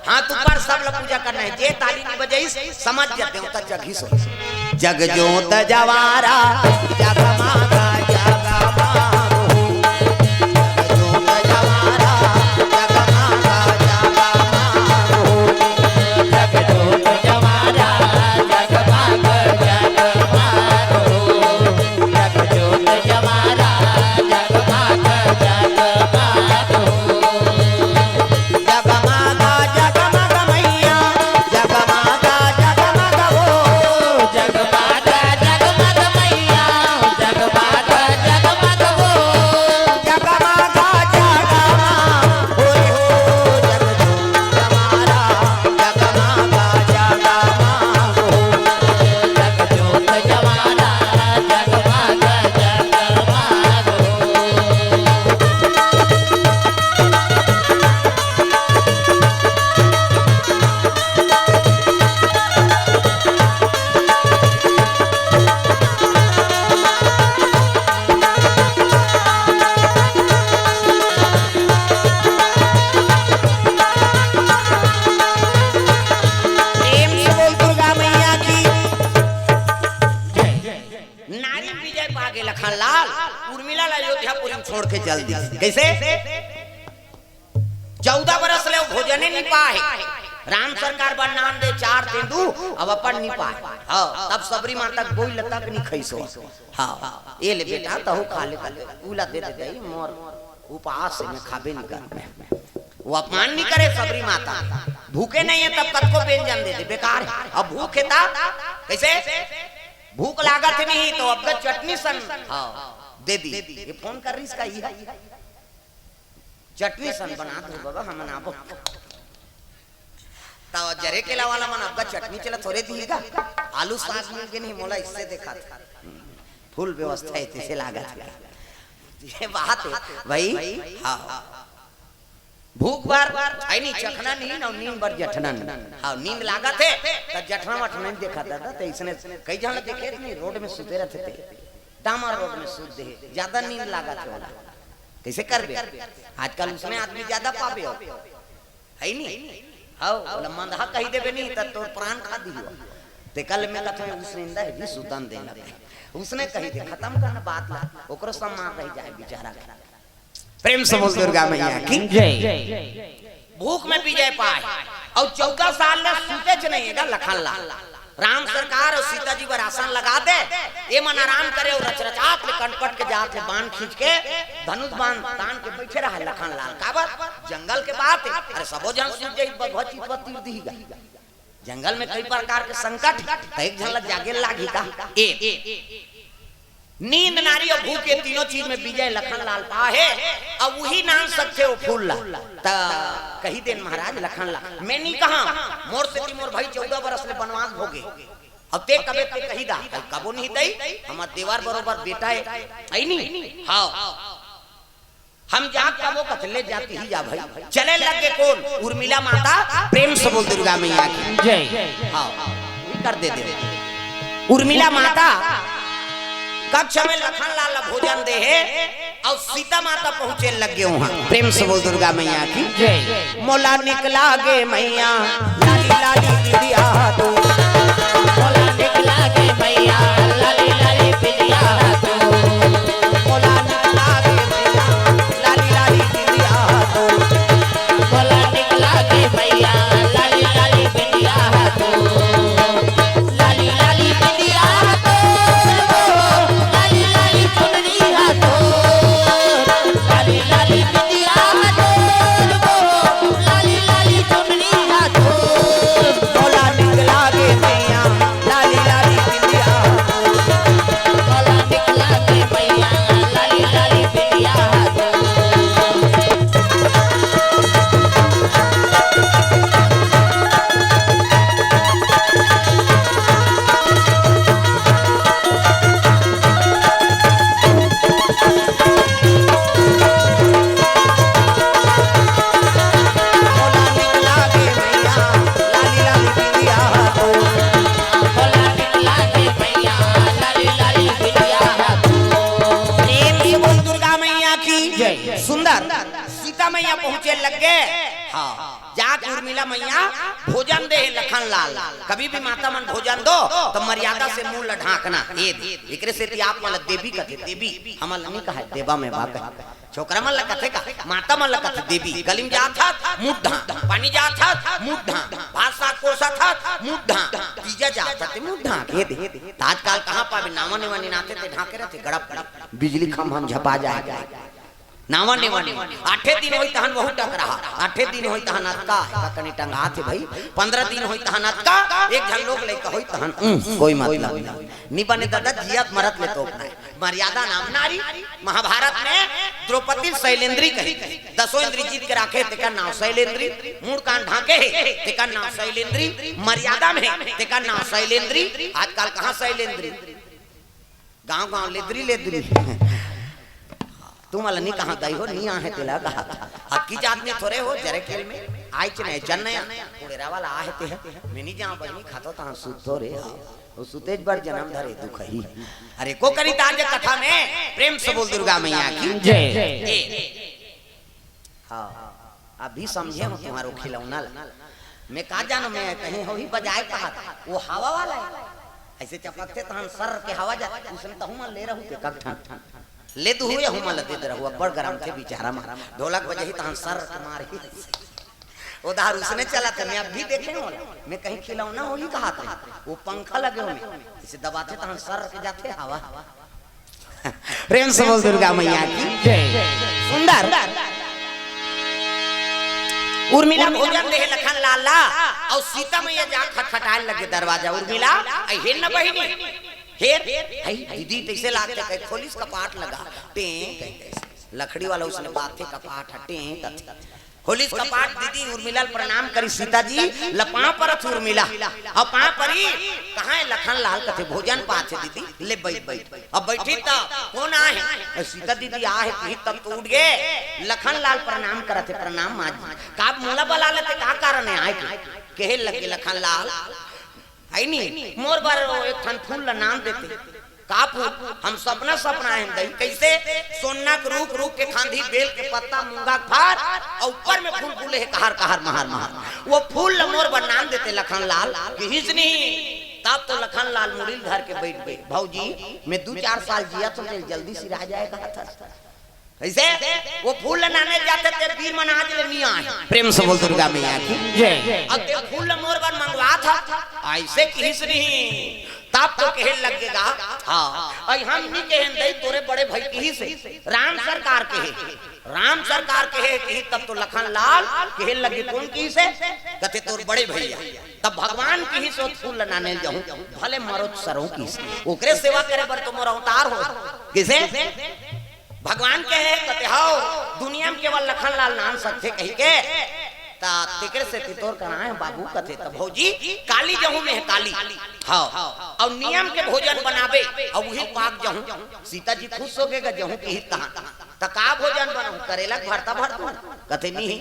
A: हाथ ऊपर सब लोग पूजा करना है जे ताली नहीं बजाई समझ जा देवता जगी सो जग ज्योत जवारा जगमागा छोड़ के चल दी कैसे 14 बरस ले भोजन नहीं पाए राम सरकार बनान दे 4 तेंदू अब अपन नहीं पाए हां तब सबरी माता गोई लता के नहीं खइसो हां ये ले बेटा तहु खा ले उला दे दे मोर उपवास में खाबे नहीं कर वो अपमान नहीं करे सबरी माता भूखे नहीं है तब कद को व्यंजन दे दे बेकार अब भूखे था कैसे भूख लागत नहीं तो अब चटनी सन हां दे दी ये फोन कर रही इसका ये चटनी सन बना दो बाबा हम नाबो तो जरे केला वाला मन अब चटनी चला थोड़े दिएगा आलू साग मिल के नहीं मोला इससे देखा था फुल व्यवस्था है इसे लागत ये बात है भाई हां भूख बार आई नहीं चखना नहीं ना नींद बार जठना हां नींद लागत है तो जठना वठना नहीं देखा था तो इसने कई जन देखे नहीं रोड में सुते रहते थे डामर रोड में सूद दे ज्यादा नींद लागत है वाला कैसे कर बे आजकल उसमें आदमी ज्यादा पावे हो है नहीं हां बोला मंदा कही देबे नहीं त तोर प्राण खा दियो ते कल में कथा उसने इंदा है भी सुतन देना उसने कही दे खत्म करना बात ला ओकरो सम्मान रह जाए बेचारा प्रेम से बोल दुर्गा मैया की जय भूख में विजय पाए और 14 साल में सूते च नहीं है लखन लाल राम सरकार और सीता जी पर आसन लगा दे ये मन आराम करे और रचरचात ले कनपट के जात ले बाण खींच के धनुष बाण तान के बैठे रहा लखन लाल का बात जंगल के बात है अरे सबो जन सूत जाई भगवती तीर दीगा जंगल में कई प्रकार के संकट एक झलक जागे लागी का नींद नारी और भूख ये तीनों चीज में विजय लखन लाल पा है अब वही नाम सकते वो फूल ला कही देन महाराज लखन लाल मैं नहीं कहा मोर से मोर भाई 14 बरस ले बनवास भोगे अब ते कबे ते कही दा कबो नहीं दई हमार देवार बरोबर बेटा है आई नहीं हां हम जा कबो कचले जाती ही जा भाई चले लगे कौन उर्मिला माता प्रेम से बोल दुर्गा मैया की जय हां कर दे उर्मिला माता कक्ष में लखन लाल भोजन दे है और सीता माता पहुंचे लगे वहां प्रेम से बोल दुर्गा मैया की जय मोला निकला गे मैया लाली लाली बिटिया तो मोला निकला गे मैया लाली लाली बिटिया तो मोला निकला गे मैया लाली लाली बिटिया तो मोला निकला गे मैया लाली लाली बिटिया तो लाली लाली बिटिया सुंदर सीता मैया पहुंचे लग गए हाँ जात उर्मिला मैया भोजन दे लखन लाल कभी भी माता मन भोजन दो तो मर्यादा से मुंह ढाकना एकरे से आप मन देवी कथे देवी हमल नहीं कहा देवा में बाप छोकरा मन कथे का माता मन कथे देवी गलिम जात था मुंह ढा पानी जात था मुंह ढा भात साग कोसा था मुंह ढा तीजा जात था मुंह ढा के दे आजकल कहां पावे नावा नेवा नाते ते ढाके रहते गड़प गड़प बिजली खम हम झपा जाएगा नावा नेवा 8 दिन होई तहन बहुत टक रहा 8 दिन होई तहन अतका का कनी टंगा थे भाई 15 दिन होई तहन अतका एक झन लोग लेके होई तहन कोई मतलब नहीं बने दादा जियत मरत ले तो मर्यादा नाम नारी महाभारत में द्रौपदी शैलेंद्री कही 10 इंद्री जीत के राखे तेका नाम शैलेंद्री मूड कान ढाके तेका नाम शैलेंद्री मर्यादा में तेका नाम शैलेंद्री आजकल कहां शैलेंद्री गांव गांव लेद्री लेद्री तुम नहीं कहा गई हो नहीं आहे तेला कहा अक्की जात में थोड़े हो जरे खेल में आई चने चन्नया पुड़ेरा वाला आहे ते है मैं नहीं जाऊं बजनी खातो ता सुतो रे वो सुतेज बर जन्म धरे दुख ही अरे को करी ताज कथा में प्रेम से बोल दुर्गा मैया की जय हां अभी समझे हो तुम्हारो खिलौना मैं का जानो मैं कहीं हो ही बजाए कहा वो हवा वाला है ऐसे चपकते तहन सर के हवा जा उसने तहु में ले रहू के कब ठन ले दू हुए हम लते दे रहू बड़ गरम थे बेचारा मारा ढोलक बजही तहन सर मारी उधर उसने चला था मैं अब भी देखे हो मैं कहीं खिलौना हो ही कहा था वो पंखा लगे हो इसे दबाते तहन सर के जाते हवा प्रेम से बोल दुर्गा मैया की जय सुंदर उर्मिला भोजन दे लखन लाला और सीता मैया जा खटखटाए लगे दरवाजा उर्मिला हे न बहिनी हेर दीदी तैसे लाते कहे खोलिस कपाट लगा टे लकड़ी वाला उसने बाते कपाट हटे खोलिस कपाट दीदी उर्मिला प्रणाम करी सीता जी लपा परत उर्मिला और पा परी कहां लखन लाल कथे भोजन पाथे दीदी ले बैठ बैठ अब बैठी त कौन आहे सीता दीदी आहे ही तब तो उठ गए लखन लाल प्रणाम करथे प्रणाम मां का मोला बला लेते का कारण है आए कहे लगे लखन लाल आई नहीं मोर बार एक ठन फूल ला नाम देते का फूल हम सपना सपना है दई कैसे सोना के रूख रूख के खांधी बेल के पत्ता मूंगा फार और ऊपर में फूल फूले है कहर कहर महार महार वो फूल मोर पर नाम देते लखन लाल कि हिजनी तब तो लखन लाल मुड़ील धर के बैठ गए भौजी मैं 2-4 साल जिया तो जल्दी सिरा जाएगा था ऐसे वो फूल लाने जाते थे वीर मनाज ले मियां प्रेम से बोल दुर्गा मैया की जय अब ते फूल मोर पर मंगवा था ऐसे किस नहीं तब तो कहे लगेगा हां आई हम नहीं कहें दई तोरे बड़े भाई की से राम सरकार कहे कि तब तो लखन लाल कहे लगे कौन की से कहते तोर बड़े भैया तब भगवान की से फूल लाने जाऊं भले मरो सरों की से ओकरे सेवा करे बर तो मोर अवतार हो किसे भगवान के है कहते हां दुनिया में केवल लखन लाल नाम सकते कही के ता तिकर से तितोर करा है बाबू कहते तब भौजी काली जहू में है काली हां और नियम के भोजन बनावे और वही पाक जहू सीता जी खुश हो गए जहू की कहां त का भोजन बनाऊं करेला भरता कहते नहीं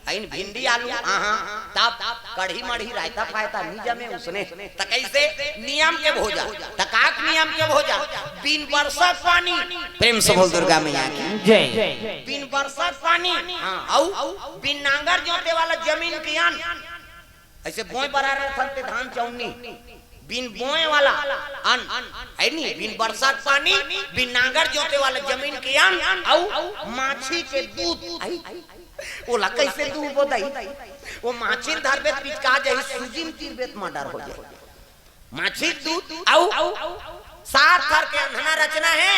A: आइन भिंडी आलू हां तब कढ़ी मढ़ी रायता फायता नहीं जमे उसने त कैसे नियम के भोजन त का नियम के भोजन बिन बरसात पानी प्रेम से बोल दुर्गा मैया की जय बिन बरसात पानी हां औ बिन नांगर जोते वाला जमीन की अन ऐसे बोए बरा रहे थे धान चौनी बिन बोए वाला अन है नहीं बिन बरसात पानी बिन नांगर जोते वाला जमीन की अन औ माछी के दूध ओला कैसे दूध बोदाई वो माछी धरबे पिचका जाई सुजिम तीरबेत मर्डर हो जाए माछी दूध औ सात करके अंधना रचना है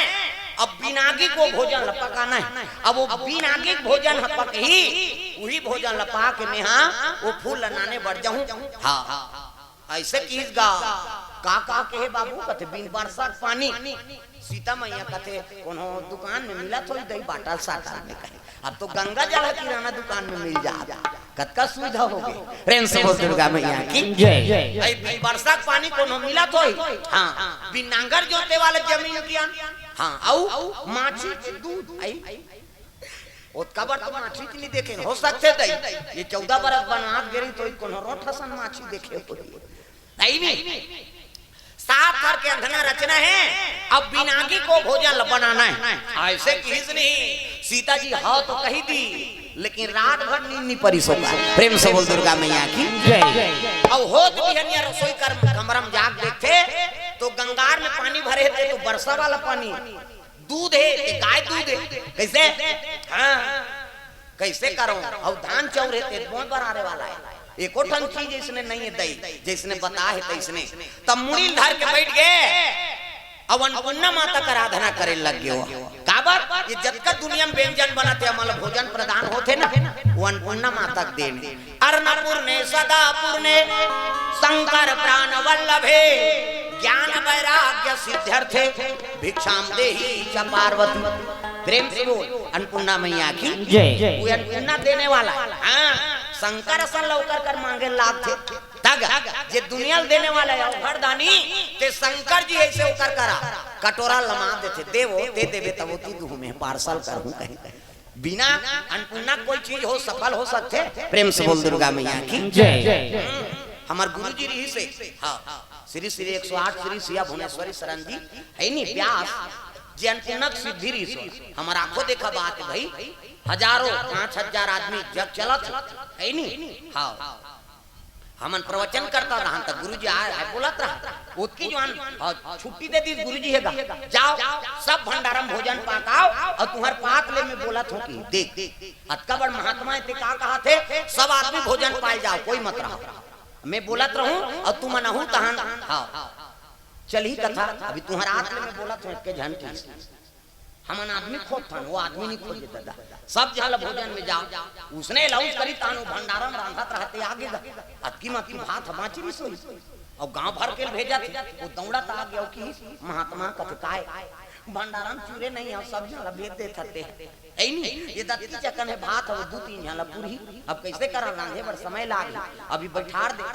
A: अब बिनागी को भोजन लपकाना है अब वो बिनागी भोजन हपक ही वही भोजन लपा के नेहा वो फूल लाने बढ़ जाऊं हां ऐसे कीज गा का के बाबू कहते बिन बरसात पानी सीता मैया कहते कोनो दुकान में मिला थोड़ी दही बाटल साटा में कहे अब तो गंगा जल किराना दुकान में मिल जा कतका सुविधा हो गई प्रेम से बोल दुर्गा मैया की जय आई बिन बरसात पानी कोनो मिला तो हां बिन नांगर जोते वाले जमीन की हां औ माछी के दूध आई और कबर तो माछी की नहीं देखे हो सकते दई ये 14 बरस बना गिरी तो कोनो रोठसन माछी देखे हो नहीं नहीं साफ करके अंधना रचना है अब बिनागी को भोजन बनाना है ऐसे किस नहीं सीता जी हाँ तो कही दी लेकिन रात भर नींद नहीं परी सोगा प्रेम से बोल दुर्गा मैया की जय अब हो तो बिहनिया रसोई कर कमरम जाग देखते तो गंगार में पानी भरे थे तो बरसा वाला पानी दूध है गाय दूध है कैसे हाँ कैसे करो अब धान चौरे थे बहुत बरारे वाला है एको ठन चीज इसने नहीं है दई जिसने बता है तो इसने तब मुड़ी धर के बैठ गए अब अन्नपूर्णा माता का आराधना करे लग गए हो काबर ये जब तक दुनिया में व्यंजन बनाते अमल भोजन प्रदान होते ना वो अन्नपूर्णा माता देने अर्णपुर ने सदापुर ने शंकर प्राण वल्लभे ज्ञान वैराग्य सिद्ध्यर्थे भिक्षाम देहि च पार्वती प्रेम से बोल अन्नपूर्णा मैया की जय वो अन्नपूर्णा देने वाला हां शंकर सन लौकर कर मांगे लाभ थे तग जे दुनिया देने वाला है घरदानी ते शंकर जी ऐसे उकर करा कटोरा लमा देते देवो दे देवे तब ती दूह में पार्सल करूं कहीं बिना अन्नपूर्णा कोई चीज हो सफल हो सकते प्रेम से बोल दुर्गा मैया की जय हमार गुरुजी रही से हां श्री श्री 108 श्री सिया भुवनेश्वरी शरण जी है नी व्यास जे अन्नपूर्णा सिद्धि रही हमार आंखों देखा बात भाई हजारों 5000 आदमी जब चलत है नी हां हमन प्रवचन करता रहा तक गुरुजी आए बोलत रहा उसकी जो छुट्टी दे दी गुरुजी हैगा जाओ सब भंडारम भोजन पाकाओ और तुम्हार पाक ले में बोलत हो कि देख अतका बड़ महात्मा थे का कहा थे सब आदमी भोजन पाए जाओ कोई मत रहो मैं बोलत रहूं और तुम नहू तहन हां चली कथा अभी तुम्हारा हाथ में बोलत हो के जन की हमन आदमी खोज था वो आदमी नहीं खोज दादा सब जल भोजन में जाओ उसने लाउंस करी तानु भंडारम रांधत रहते आगे अतकी मत की भात हमाची नहीं सोई और गांव भर के भेजा थे वो दौड़ा ता गया कि महात्मा कथकाय भंडारम चूरे नहीं है सब जल भेज दे थते ऐ नहीं ये दत्ती चकन है भात और 2-3 झाला पूरी अब कैसे करा रांधे पर समय लाग अभी बैठार दे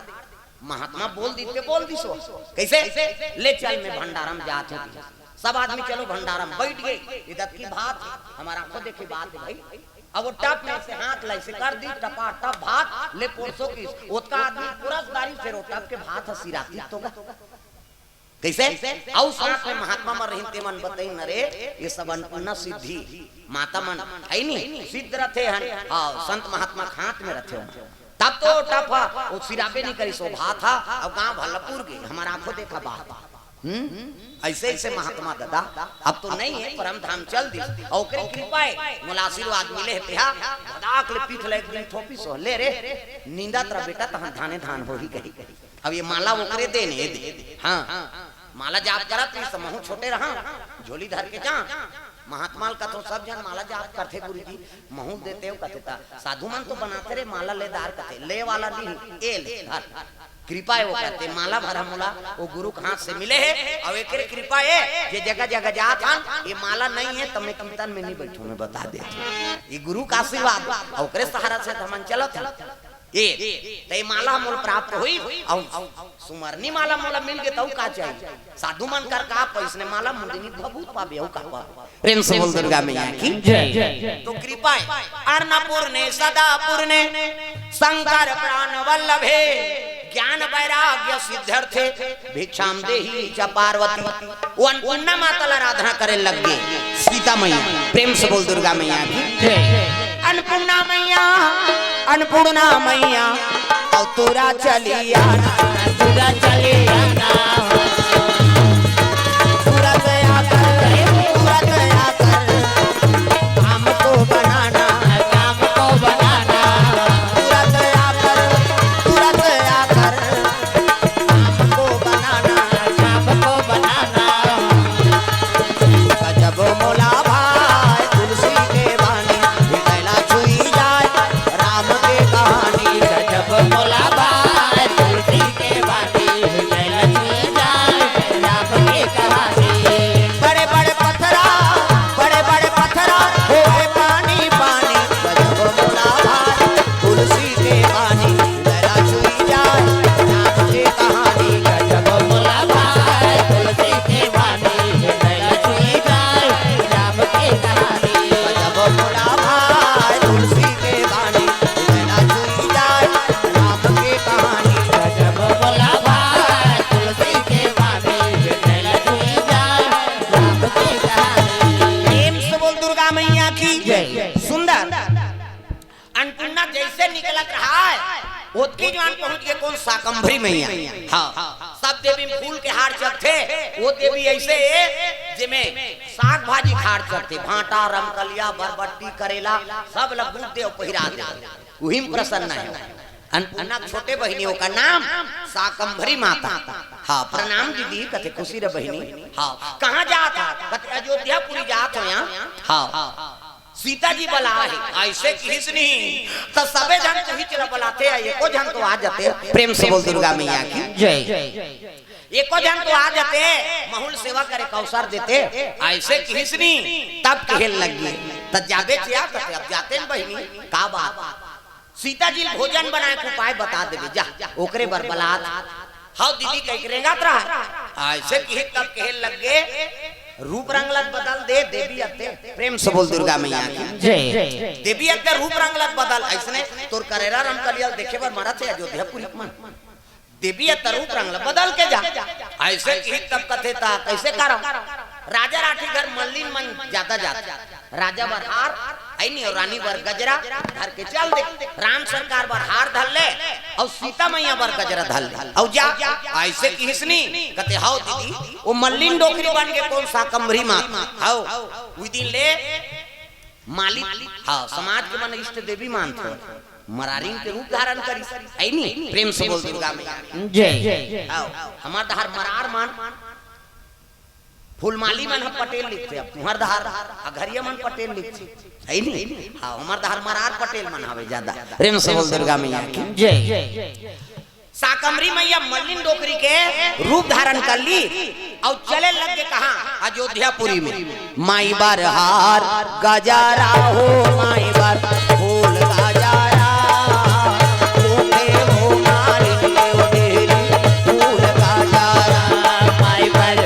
A: महात्मा बोल दी सो कैसे ले चल में भंडारम जात हो सब आदमी चलो भंडारम बैठ गए इधर की बात हमारा आंखों देखी बात है भाई अब वो टप में से हाथ लाई से कर दी टपा टप भात ले पोरसो की उसका आदमी पूरा दारी से टप के भात हसीराती तो कैसे औ साथ में महात्मा मन रहिन ते मन बताई न रे ये सब अन्नपूर्णा सिद्धि माता मन है नहीं सिद्ध रथे हन संत महात्मा खाट में रथे तब तो टफा वो सिराबे नहीं करी शोभा था अब गांव भल्लपुर गए हमारा आंखों देखा बात ऐसे ऐसे महात्मा दादा अब तो नहीं है परम धाम चल दी और कृपा है मोला आशीर्वाद मिले है दाक ले पीठ ले एक दिन थोपी सो ले रे नींदा तेरा बेटा तहन धाने धान हो ही कही अब ये माला ओकरे देने दे हां माला जाप करत नहीं समूह छोटे रहा झोली धर के जा महात्मा का तो सब जन माला जाप करते गुरुजी महू देते हो कहते था साधु मन तो बनाते रे माला लेदार कहते ले वाला नहीं ए ले धर कृपा है वो कहते माला भरा मोला वो गुरु के हाथ से मिले है और एक कृपा है ये जगह जगह जात हन ये माला नहीं है तो मैं कीर्तन में नहीं बैठू मैं बता दे ये गुरु का आशीर्वाद और ओकरे सहारा से हमन चलत ये ते माला मोल प्राप्त हुई और सुमरनी माला मोला मिल गए तो का चाहिए साधु मन कर का पैसने माला मुंदिनी भभूत पाबे हो का प्रेम से बोल दुर्गा मैया की जय तो कृपा है अर्णपुर ने सदापुर ने शंकर प्राण वल्लभे ज्ञान वैराग्य सिद्धार्थे भिक्षाम देहि च पार्वती वो अन्नपूर्णा माता ला आराधना करे लग गए सीता मैया प्रेम से बोल दुर्गा मैया की जय अन्नपूर्णा मैया अन्नपूर्णा मैया और तोरा चलिया तोरा चलिया तोरा दया कर काम को बनाना तोरा दया कर काम को बनाना जब मोला भाई तुलसी के बानी कैला छुई जाए राम के कहानी जब मोला भाई तुलसी के बानी कैला छुई जाए राम के कहानी बड़े बड़े पत्थरा होए पानी पानी जब मोला भाई तुलसी के बानी कैला छुई जाए राम के कहानी जब मोला भाई तुलसी के बानी कैला छुई जाए राम के कहानी जब मोला भाई तुलसी के बानी कैला छुई जाए राम के कहानी जब मोला भाई तुलसी के बानी कैला छुई जाए राम के कहानी प्रेम से बोल दुर्गा मैया की जय सुंदर अन्नपूर्णा जैसे निकलत रहा है ओतकी जवान पहुंच के कौन शाकंभरी मैया हाँ सब देवी फूल के हार चढ़ते वो देवी ऐसे जिमे साग भाजी खाड़ चढ़ते भाटा रमकलिया बरबट्टी करेला सब लगू देव पहिरा दे वही प्रसन्न है अन्नपूर्णा छोटे बहनियों का नाम शाकंभरी माता हाँ प्रणाम दीदी कथे खुशी रे बहनी हाँ कहाँ जात कथे अयोध्यापुरी जात हो यहाँ हाँ सीता जी बला है ऐसे किस नहीं तो सबे जन तो ही चला बलाते हैं एको जन तो आ जाते प्रेम से बोल दुर्गा मैया की जय एको जन तो आ जाते महुल सेवा करे कौसर देते ऐसे किस नहीं तब कहल लगी तब जाबे क्या करते अब जाते हैं बहनी का बात सीता जी भोजन बनाए को उपाय बता देबे जा ओकरे बर बलात हां दीदी कह करेगा तरा ऐसे कहे तब कहल लग गए रूप रंगलत बदल दे देवी अत्ते प्रेम से बोल दुर्गा मैया की जय देवी अत्ते रूप रंगलत बदल ऐसने तोर करेरा रमकलिया देखे बर मारा थे अयोध्यापुरी मन देवी अत्ते रूप रंगलत बदल के जा ऐसे की तब कथे ता कैसे करो राजा राठी घर मल्लिन मन ज्यादा जाता राजा बर हार ऐनी और रानी बर गजरा धर के चल दे राम सरकार बर हार धर ले और सीता मैया बर गजरा धर ले और जा ऐसे की हिसनी कहते हाउ दीदी वो मल्लिन डोकरी बन के कौन शाकंभरी माता हाउ उस दिन ले मालिक हां समाज के मन इष्ट देवी मानते मरारिन के रूप धारण करी ऐनी प्रेम से बोल दुर्गा मैया जय हाउ हमार दहर मरार मान फूलमाली मन पटेल लिखते तुहर दहार अघरिया मन पटेल लिखते है नहीं हां हमर दहार मरार पटेल मन हवे ज्यादा प्रेम से बोल दुर्गा मैया की जय शाकंभरी मैया मल्लिन डोकरी के रूप धारण कर ली और चले लग के कहां अयोध्यापुरी में माई बार हार गजारा हो माई बार फूल गजारा ओके हो मारी देव डेरी फूल गजारा माई बार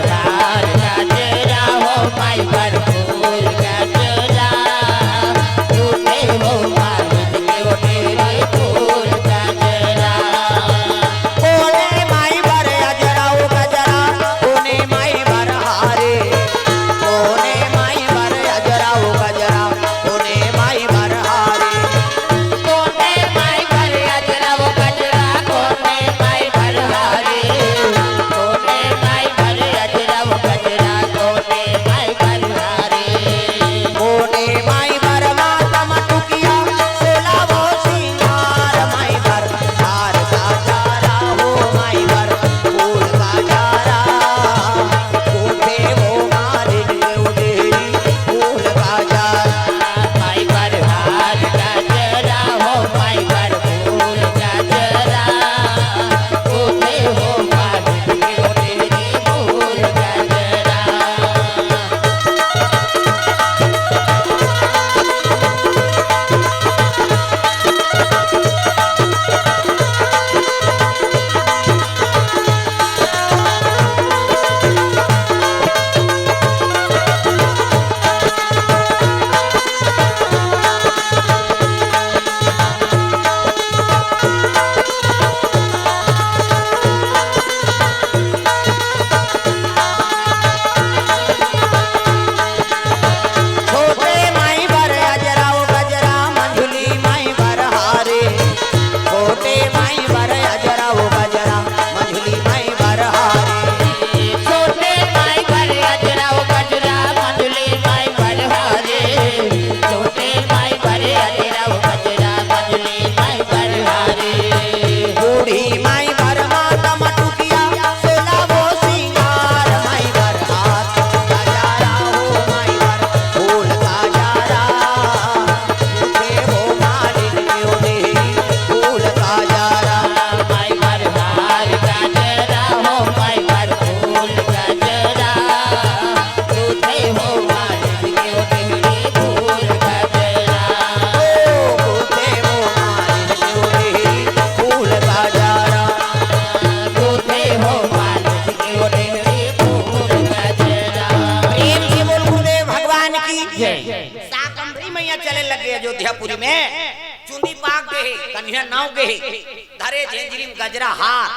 A: शाकंभरी मैया चले लगे अयोध्यापुरी में, चुंदी पाक गए, कन्हैया नाव गए, धरे झेंझरी गजरा हार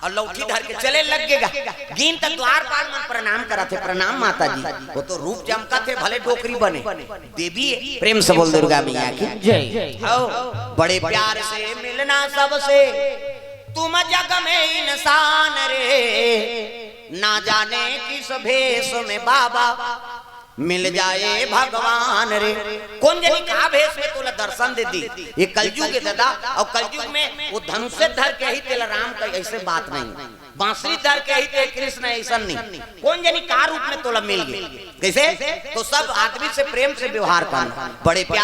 A: और लौठी धर के चले लगेगा। गिन तक द्वारपाल मन प्रणाम करा थे, प्रणाम माता जी। वो तो रूप जमका थे, भले डोकरी बने, देवी प्रेम से बोल दुर्गा मैया की जय। बड़े प्यार से मिलना सबसे, तुम जग में इंसान रे, ना जाने किस भेष में बाबा मिल जाए भगवान रे। कौन जानी का भेष में तोला दर्शन दे दी, ये कलयुग है दादा। और कलयुग में वो धनुष धर के ही तेला राम का ऐसे बात नहीं, बांसुरी धर के ही ते कृष्ण ऐसा नहीं। कौन जानी का रूप में तोला मिल गए कैसे? तो सब आदमी से प्रेम से व्यवहार करना, बड़े प्यार